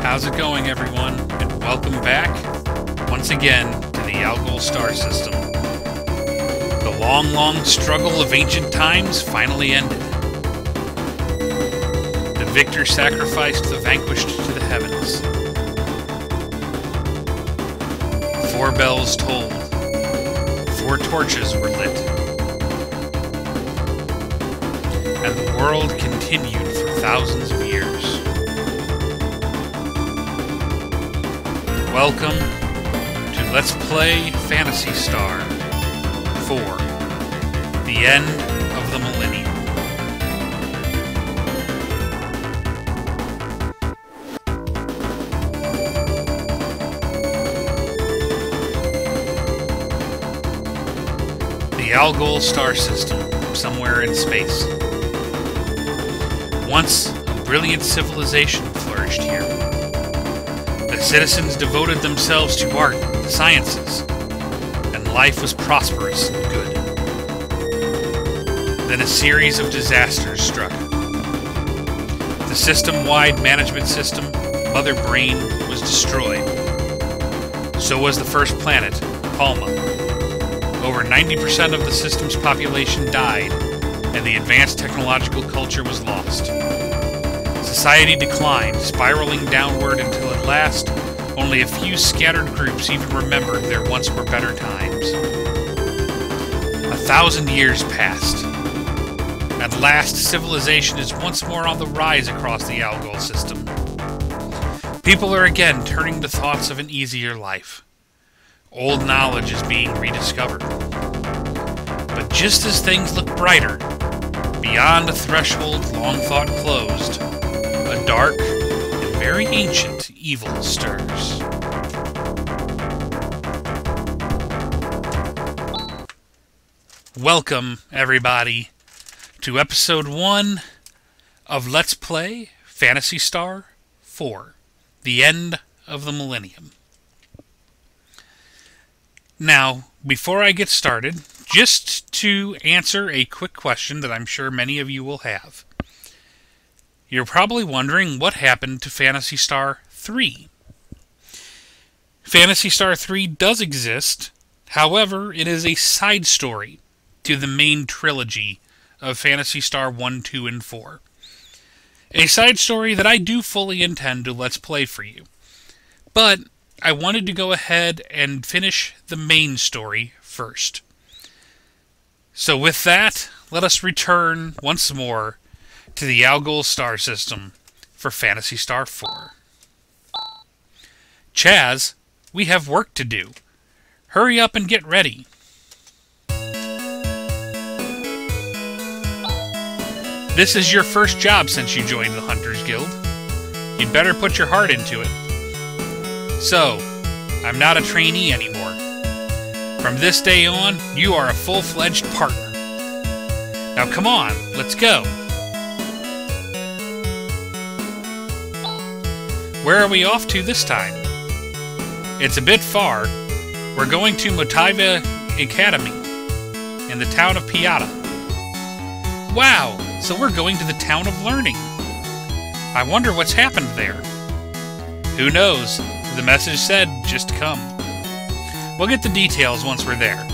How's it going, everyone? And welcome back, once again, to the Algol star system. The long struggle of ancient times finally ended. The victor sacrificed the vanquished to the heavens. 4 bells tolled. 4 torches were lit. And the world continued for thousands of years. Welcome to Let's Play Phantasy Star IV, the end of the millennium. The Algol star system, somewhere in space. Once, a brilliant civilization flourished here. The citizens devoted themselves to art and the sciences, and life was prosperous and good. Then a series of disasters struck. The system-wide management system, Mother Brain, was destroyed. So was the first planet, Palma. Over 90% of the system's population died, and the advanced technological culture was lost. Society declined, spiraling downward until at last, only a few scattered groups even remembered there once were better times. 1,000 years passed. At last, civilization is once more on the rise across the Algol system. People are again turning to thoughts of an easier life. Old knowledge is being rediscovered. But just as things look brighter, beyond a threshold long thought closed, a dark and very ancient evil stirs. Welcome, everybody, to Episode 1 of Let's Play Phantasy Star IV, the end of the millennium. Now, before I get started, just to answer a quick question that I'm sure many of you will have. You're probably wondering what happened to Phantasy Star III. Phantasy Star III does exist, however, it is a side story to the main trilogy of Phantasy Star 1, 2, and 4. A side story that I do fully intend to Let's Play for you. But I wanted to go ahead and finish the main story first. So with that, let us return once more to the Algol star system for Phantasy Star IV. Chaz, we have work to do. Hurry up and get ready. This is your first job since you joined the Hunters Guild. You'd better put your heart into it. So, I'm not a trainee anymore. From this day on, you are a full-fledged partner. Now come on, let's go. Where are we off to this time? It's a bit far. We're going to Motiva Academy in the town of Piata. Wow, so we're going to the town of learning. I wonder what's happened there. Who knows? The message said, just come. We'll get the details once we're there.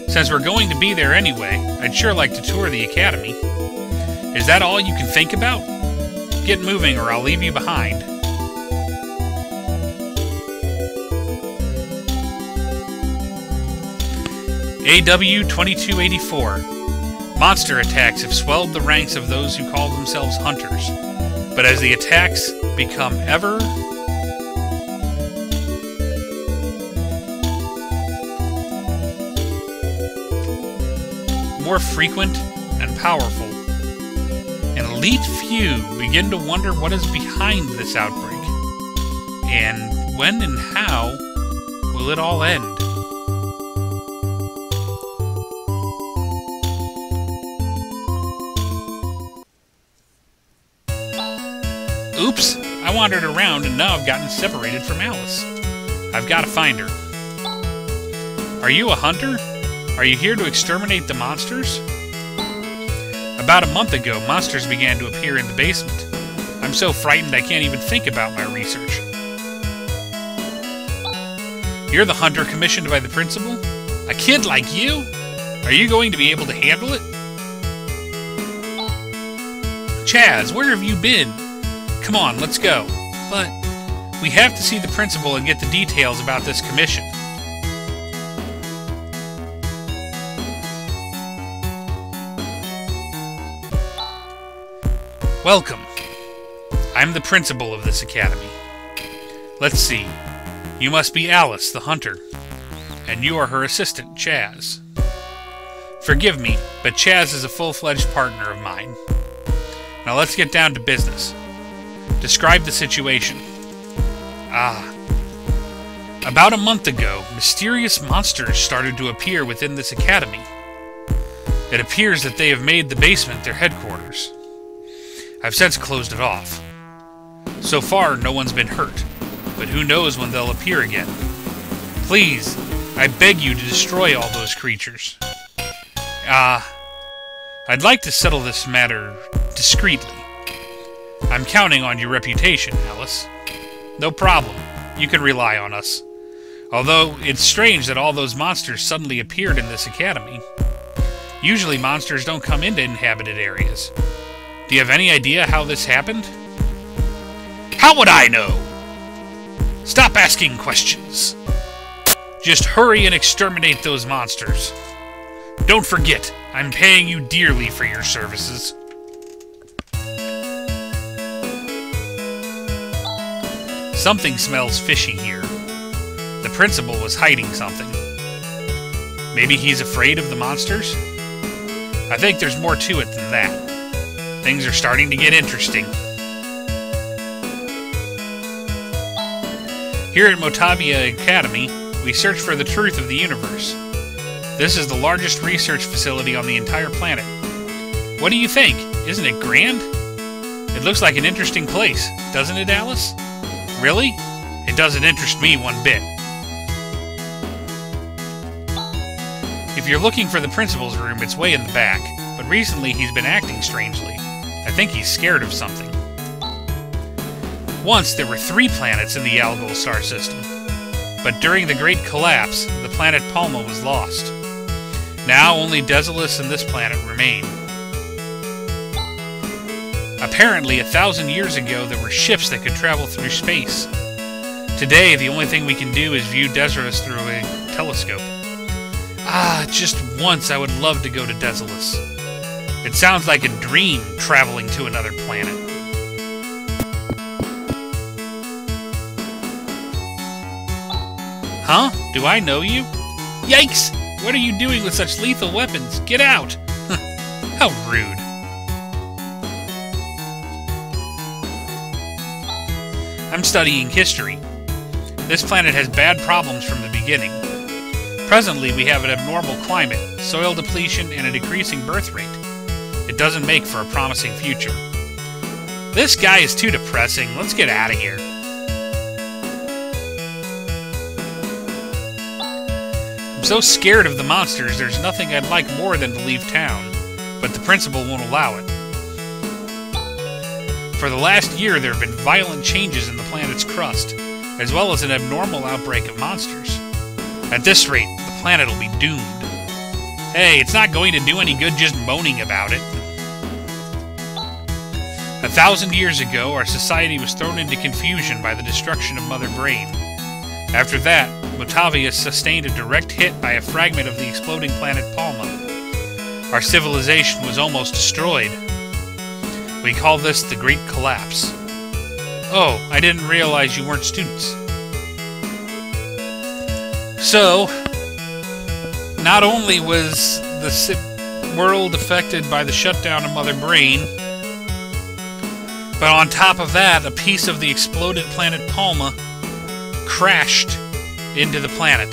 Since we're going to be there anyway, I'd sure like to tour the academy. Is that all you can think about? Get moving or I'll leave you behind. AW 2284. Monster attacks have swelled the ranks of those who call themselves hunters. But as the attacks become ever more frequent and powerful, an elite few begin to wonder what is behind this outbreak, and when and how will it all end? Oops, I wandered around and now I've gotten separated from Alice. I've got to find her. Are you a hunter? Are you here to exterminate the monsters? About a month ago, monsters began to appear in the basement. I'm so frightened I can't even think about my research. You're the hunter commissioned by the principal? A kid like you? Are you going to be able to handle it? Chaz, where have you been? Come on, let's go. But we have to see the principal and get the details about this commission. Welcome. I'm the principal of this academy. Let's see. You must be Alice, the hunter. And you are her assistant, Chaz. Forgive me, but Chaz is a full-fledged partner of mine. Now let's get down to business. Describe the situation. About a month ago, mysterious monsters started to appear within this academy. It appears that they have made the basement their headquarters. I've since closed it off. So far, no one's been hurt, but who knows when they'll appear again. Please, I beg you to destroy all those creatures. I'd like to settle this matter discreetly. I'm counting on your reputation, Alice. No problem. You can rely on us. Although, it's strange that all those monsters suddenly appeared in this academy. Usually monsters don't come into inhabited areas. Do you have any idea how this happened? How would I know? Stop asking questions. Just hurry and exterminate those monsters. Don't forget, I'm paying you dearly for your services. Something smells fishy here. The principal was hiding something. Maybe he's afraid of the monsters? I think there's more to it than that. Things are starting to get interesting. Here at Motavia Academy, we search for the truth of the universe. This is the largest research facility on the entire planet. What do you think? Isn't it grand? It looks like an interesting place, doesn't it, Alice? Really? It doesn't interest me one bit. If you're looking for the principal's room, it's way in the back, but recently he's been acting strangely. I think he's scared of something. Once there were 3 planets in the Algol star system, but during the Great Collapse, the planet Palma was lost. Now only Desolus and this planet remain. Apparently, 1,000 years ago, there were ships that could travel through space. Today, the only thing we can do is view Desolus through a telescope. Just once I would love to go to Desolus. It sounds like a dream, traveling to another planet. Huh? Do I know you? Yikes! What are you doing with such lethal weapons? Get out! How rude. I'm studying history. This planet has bad problems from the beginning. Presently, we have an abnormal climate, soil depletion, and a decreasing birth rate. It doesn't make for a promising future. This guy is too depressing. Let's get out of here. I'm so scared of the monsters, there's nothing I'd like more than to leave town, but the principal won't allow it. For the last year, there have been violent changes in the planet's crust, as well as an abnormal outbreak of monsters. At this rate, the planet will be doomed. Hey, it's not going to do any good just moaning about it. 1,000 years ago, our society was thrown into confusion by the destruction of Mother Brain. After that, Motavia sustained a direct hit by a fragment of the exploding planet Palma. Our civilization was almost destroyed. We call this the Great Collapse. Oh, I didn't realize you weren't students. So, not only was the world affected by the shutdown of Mother Brain, but on top of that, a piece of the exploded planet Palma crashed into the planet,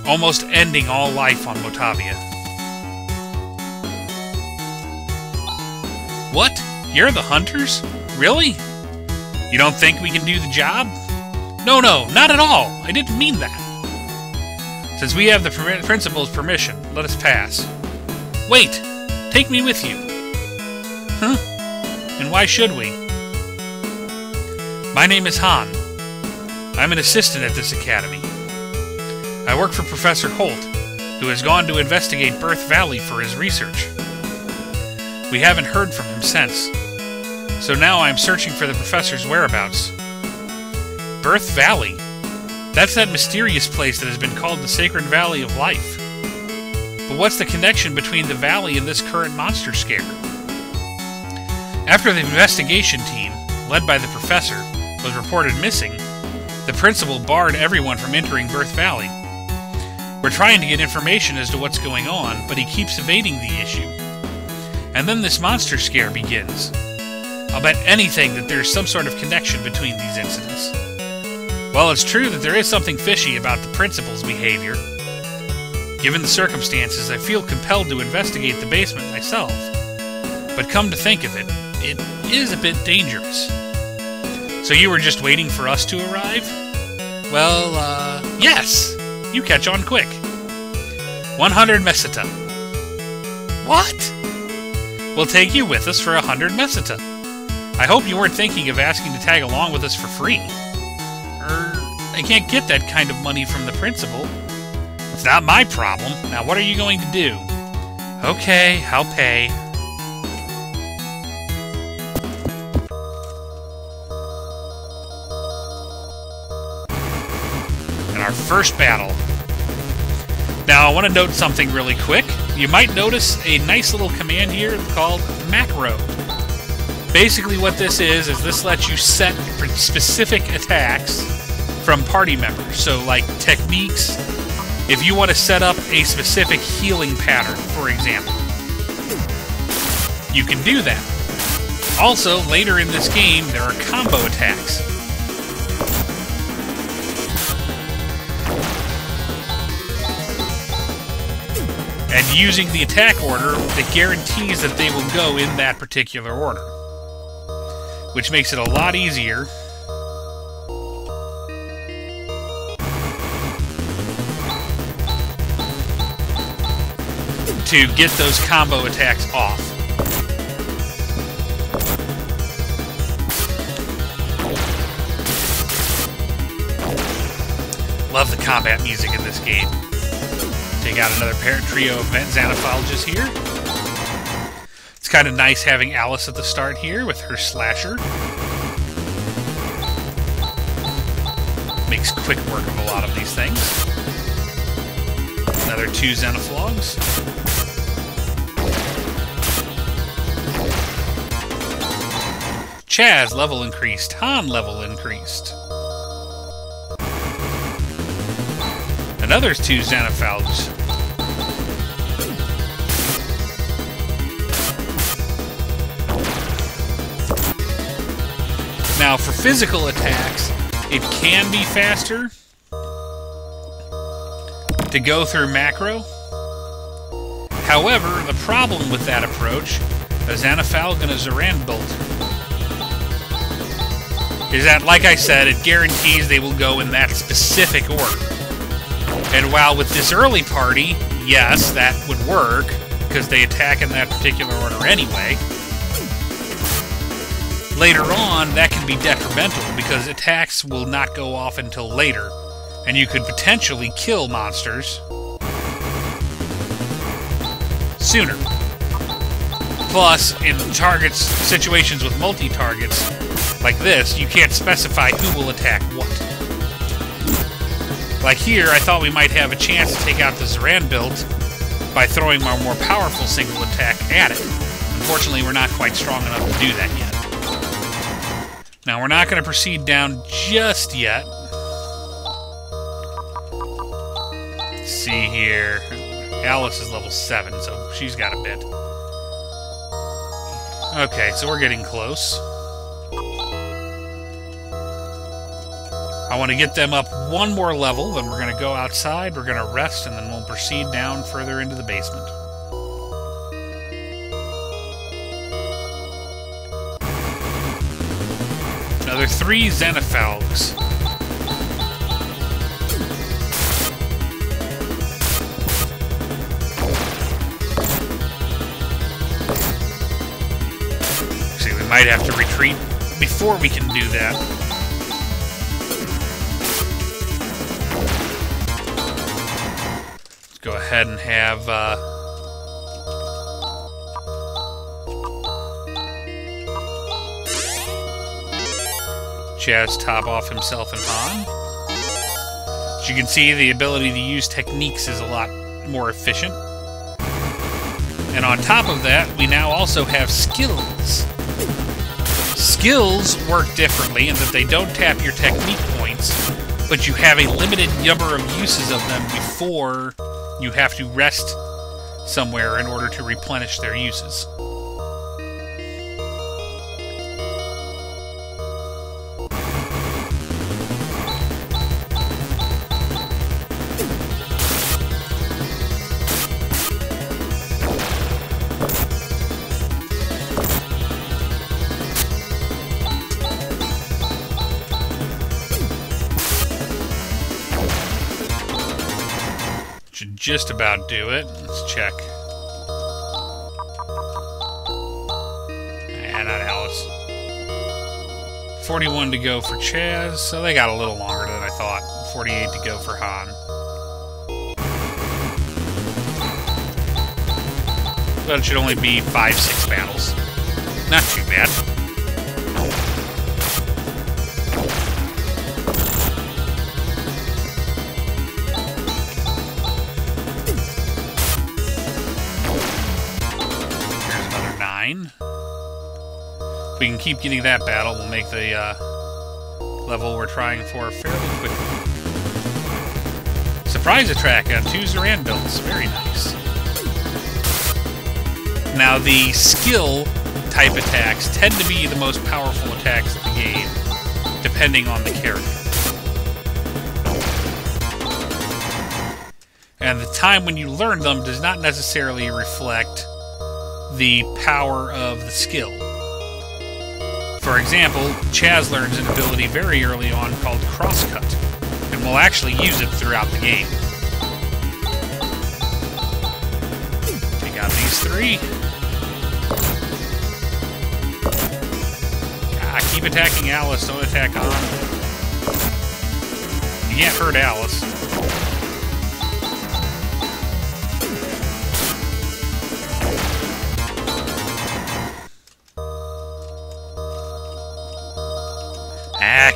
almost ending all life on Motavia. What? You're the hunters? Really? You don't think we can do the job? No, not at all. I didn't mean that. Since we have the principal's permission, let us pass. Wait! Take me with you! Huh? And why should we? My name is Han. I'm an assistant at this academy. I work for Professor Holt, who has gone to investigate Birth Valley for his research. We haven't heard from him since, so now I'm searching for the professor's whereabouts. Birth Valley? That's that mysterious place that has been called the Sacred Valley of Life. But what's the connection between the valley and this current monster scare? After the investigation team, led by the professor, was reported missing, the principal barred everyone from entering Birth Valley. We're trying to get information as to what's going on, but he keeps evading the issue. And then this monster scare begins. I'll bet anything that there's some sort of connection between these incidents. While it's true that there is something fishy about the principal's behavior, given the circumstances, I feel compelled to investigate the basement myself. But come to think of it, it is a bit dangerous. So you were just waiting for us to arrive? Well, yes! You catch on quick. 100 meseta. What? We'll take you with us for 100 meseta. I hope you weren't thinking of asking to tag along with us for free. I can't get that kind of money from the principal. It's not my problem. Now what are you going to do? Okay, I'll pay. And our first battle. Now I want to note something really quick. You might notice a nice little command here called macro. Basically what this is this lets you set specific attacks from party members. So like techniques, if you want to set up a specific healing pattern, for example, you can do that. Also, later in this game, there are combo attacks. And using the attack order, it guarantees that they will go in that particular order, which makes it a lot easier to get those combo attacks off. Love the combat music in this game. Take out another trio of Xanathologists here. It's kind of nice having Alice at the start here with her slasher. Makes quick work of a lot of these things. Another 2 Xenoplogs. Chaz level increased. Han level increased. Another 2 Xenoplogs. Now, for physical attacks, it can be faster to go through macro. However, the problem with that approach, a Xanafalg and a Zoranbolt, is that, like I said, it guarantees they will go in that specific order. And while with this early party, yes, that would work, because they attack in that particular order anyway, later on, that can be detrimental, because attacks will not go off until later, and you could potentially kill monsters sooner. Plus, in situations with multi-targets like this, you can't specify who will attack what. Like here, I thought we might have a chance to take out the Zoranbolt by throwing our more powerful single attack at it. Unfortunately, we're not quite strong enough to do that yet. Now, we're not going to proceed down just yet. Let's see here. Alice is level 7, so she's got a bit. Okay, so we're getting close. I want to get them up one more level, then we're going to go outside, we're going to rest, and then we'll proceed down further into the basement. Another 3 Xenophalgs. Might have to retreat before we can do that. Let's go ahead and have Chaz top off himself and Han. As you can see, the ability to use techniques is a lot more efficient. And on top of that, we now also have skills. Skills work differently in that they don't tap your technique points, but you have a limited number of uses of them before you have to rest somewhere in order to replenish their uses. Should just about do it. Let's check. Not Alice. 41 to go for Chaz, so they got a little longer than I thought. 48 to go for Han. But it should only be 5-6 battles. Not too bad. If we can keep getting that battle, we'll make the level we're trying for fairly quickly. Surprise attack on 2 Zoran builds. Very nice. Now, the skill type attacks tend to be the most powerful attacks in the game, depending on the character. And the time when you learn them does not necessarily reflect the power of the skill. For example, Chaz learns an ability very early on called Crosscut, and will actually use it throughout the game. Take out these 3. Keep attacking Alice, don't attack Han. You can't hurt Alice.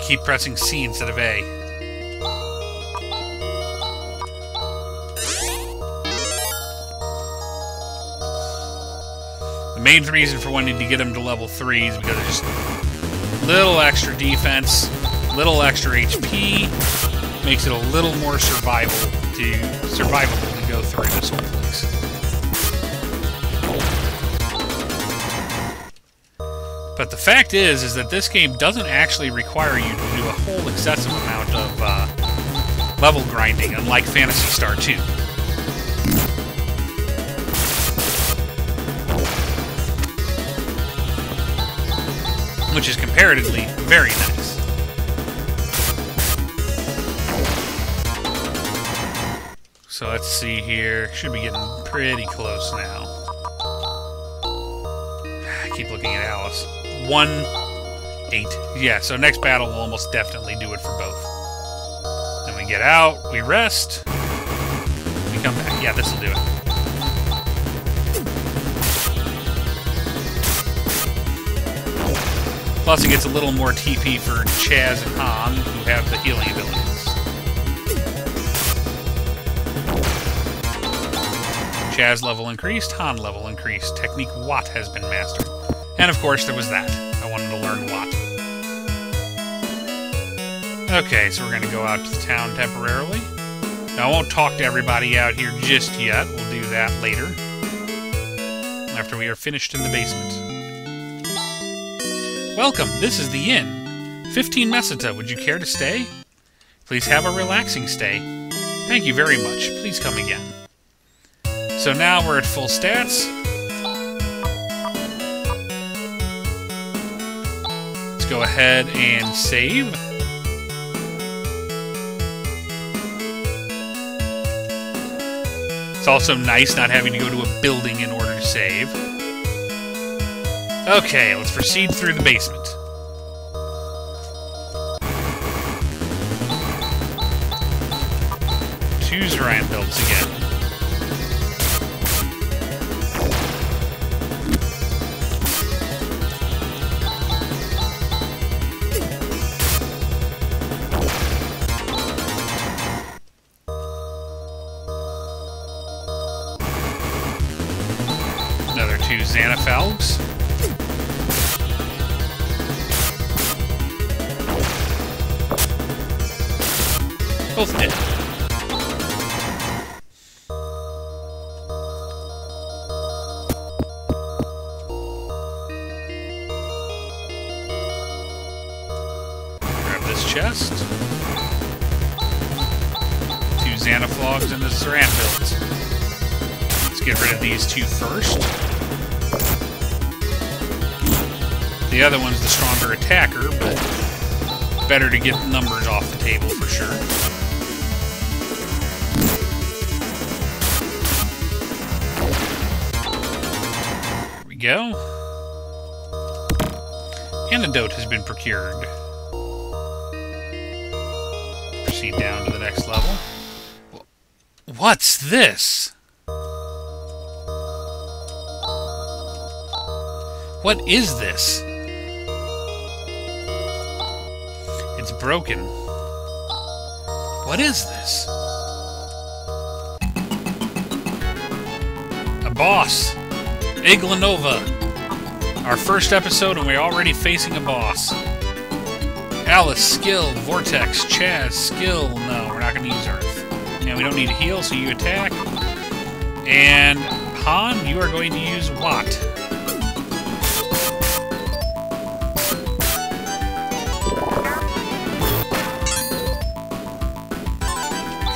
Keep pressing C instead of A. The main reason for wanting to get him to level 3 is because of just little extra defense, little extra HP, makes it a little more survivable to go through this whole place. But the fact is that this game doesn't actually require you to do a whole excessive amount of level grinding, unlike Phantasy Star II. Which is comparatively very nice. So let's see here. Should be getting pretty close now. I keep looking at Alice. 1-8. Yeah, so next battle will almost definitely do it for both. Then we get out, we rest, we come back. Yeah, this will do it. Plus it gets a little more TP for Chaz and Han, who have the healing abilities. Chaz level increased, Han level increased. Technique Watt has been mastered. And of course, there was that. I wanted to learn Watt. Okay, so we're going to go out to the town temporarily. Now, I won't talk to everybody out here just yet. We'll do that later. After we are finished in the basement. Welcome, this is the inn. 15 Meseta, would you care to stay? Please have a relaxing stay. Thank you very much. Please come again. So now we're at full stats. Go ahead and save. It's also nice not having to go to a building in order to save. Okay, let's proceed through the basement. Two Zoran builds again. Another two Xanafalgs. Both dead. Grab this chest. Two Xanaflogs and the Zoran builds. Let's get rid of these two first. The other one's the stronger attacker, but better to get the numbers off the table for sure. There we go. Antidote has been procured. Proceed down to the next level. What's this? What is this? It's broken. What is this? A boss. Iglanova. Our first episode and we're already facing a boss. Alice, skill. Vortex, Chaz, skill. No, we're not going to use Earth. And we don't need to heal, so you attack. And Han, you are going to use Watt.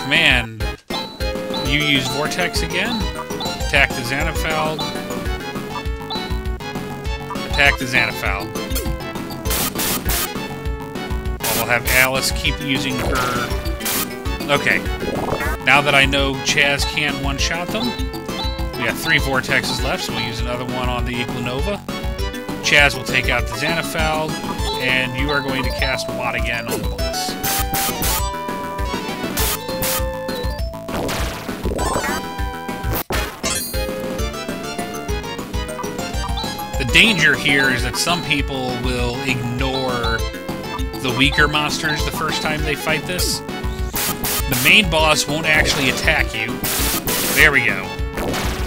Command. You use Vortex again. Attack the Xanafalg. Attack the Xanafalg. We'll have Alice keep using her... Okay. Now that I know Chaz can't one-shot them, we have 3 Vortexes left, so we'll use another one on the Iglanova. Chaz will take out the Xanafalg, and you are going to cast Watt again on the boss. The danger here is that some people will ignore the weaker monsters the first time they fight this. The main boss won't actually attack you. There we go.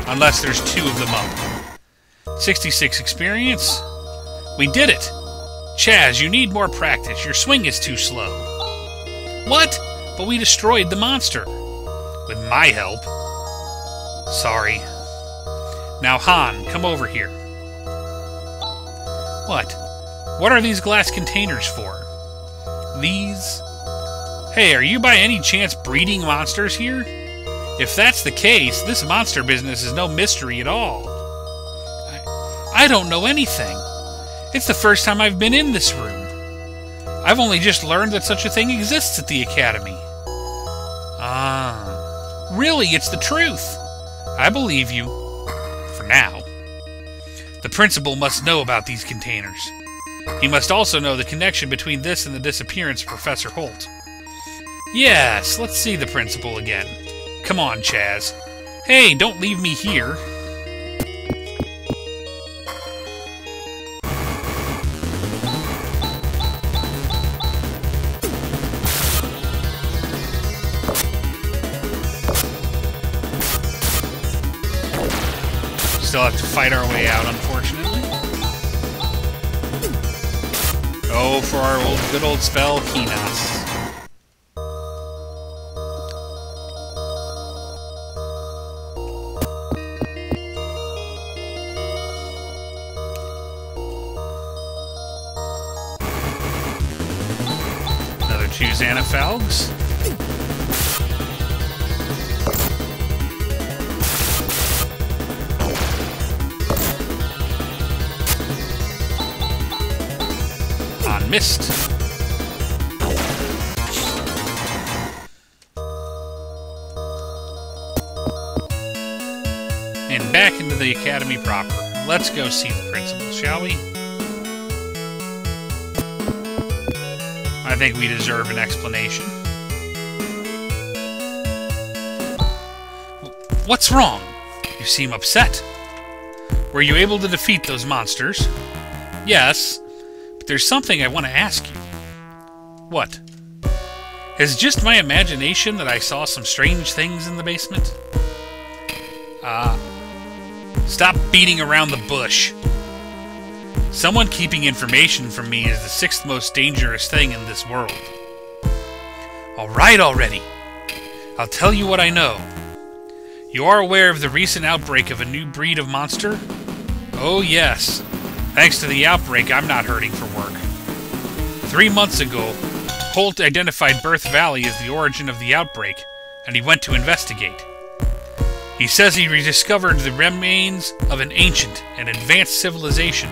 Unless there's 2 of them up. 66 experience. We did it! Chaz, you need more practice. Your swing is too slow. What? But we destroyed the monster. With my help. Sorry. Now, Han, come over here. What? What are these glass containers for? These? Hey, are you by any chance breeding monsters here? If that's the case, this monster business is no mystery at all. I don't know anything. It's the first time I've been in this room. I've only just learned that such a thing exists at the Academy. Ah. Really, it's the truth. I believe you. For now. The principal must know about these containers. He must also know the connection between this and the disappearance of Professor Holt. Yes, let's see the principal again. Come on, Chaz. Hey, don't leave me here. Still have to fight our way out, unfortunately. Oh, for our good old spell, Kinas. Another 2 Xanafalgs. Missed. And back into the Academy proper. let's go see the principal, shall we? I think we deserve an explanation. What's wrong? You seem upset. Were you able to defeat those monsters? Yes, but there's something I want to ask you. What? Is it just my imagination that I saw some strange things in the basement? Stop beating around the bush. Someone keeping information from me is the sixth most dangerous thing in this world. Alright already. I'll tell you what I know. You are aware of the recent outbreak of a new breed of monster? Oh yes. Thanks to the outbreak, I'm not hurting for work. 3 months ago, Holt identified Birth Valley as the origin of the outbreak, and he went to investigate. He says he rediscovered the remains of an ancient and advanced civilization.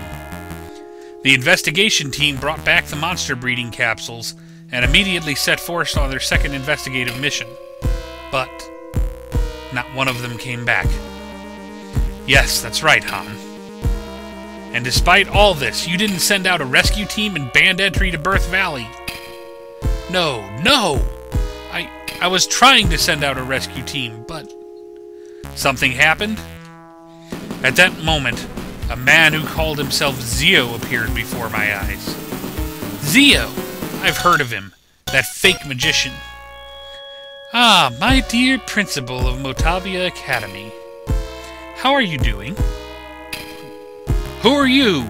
The investigation team brought back the monster breeding capsules and immediately set forth on their second investigative mission. But not one of them came back. Yes, that's right, Han. And despite all this, you didn't send out a rescue team and band entry to Birth Valley. No! I was trying to send out a rescue team, but something happened. At that moment, a man who called himself Zio appeared before my eyes. Zio! I've heard of him. That fake magician. Ah, my dear principal of Motavia Academy. How are you doing? Who are you?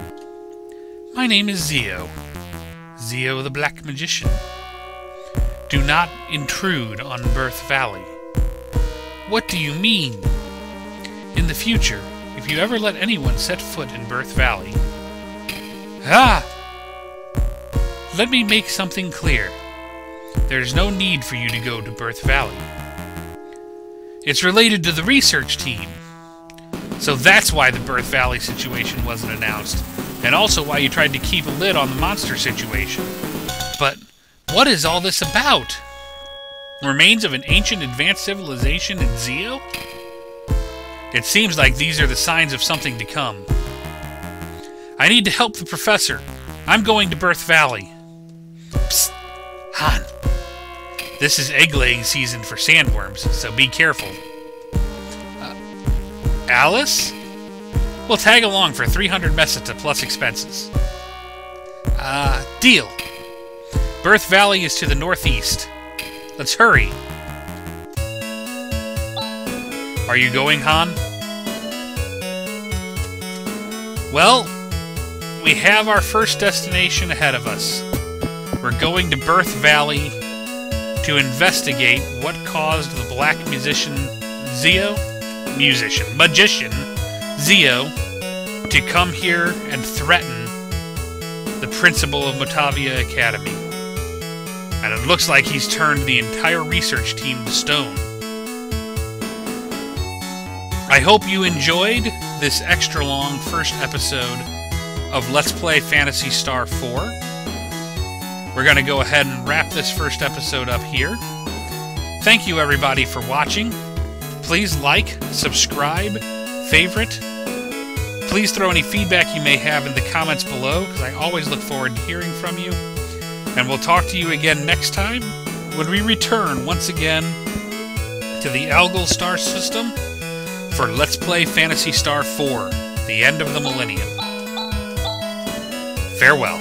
My name is Zio. Zio the Black Magician. Do not intrude on Birth Valley. What do you mean? In the future, if you ever let anyone set foot in Birth Valley... Ah! Let me make something clear. There is no need for you to go to Birth Valley. It's related to the research team. So that's why the Birth Valley situation wasn't announced, and also why you tried to keep a lid on the monster situation. But what is all this about? Remains of an ancient advanced civilization in Zio? It seems like these are the signs of something to come. I need to help the professor. I'm going to Birth Valley. Psst! Han! This is egg-laying season for sandworms, so be careful. Alice? We'll tag along for 300 meseta plus expenses. Deal. Birth Valley is to the northeast. Let's hurry. Are you going, Han? Well, we have our first destination ahead of us. We're going to Birth Valley to investigate what caused the black magician Zio to come here and threaten the principal of Motavia Academy. And it looks like he's turned the entire research team to stone. I hope you enjoyed this extra long first episode of Let's Play Phantasy Star IV. We're going to go ahead and wrap this first episode up here. Thank you everybody for watching. Please like, subscribe, favorite. Please throw any feedback you may have in the comments below, because I always look forward to hearing from you. And we'll talk to you again next time, when we return once again to the Algol star system for Let's Play Phantasy Star IV, the end of the millennium. Farewell.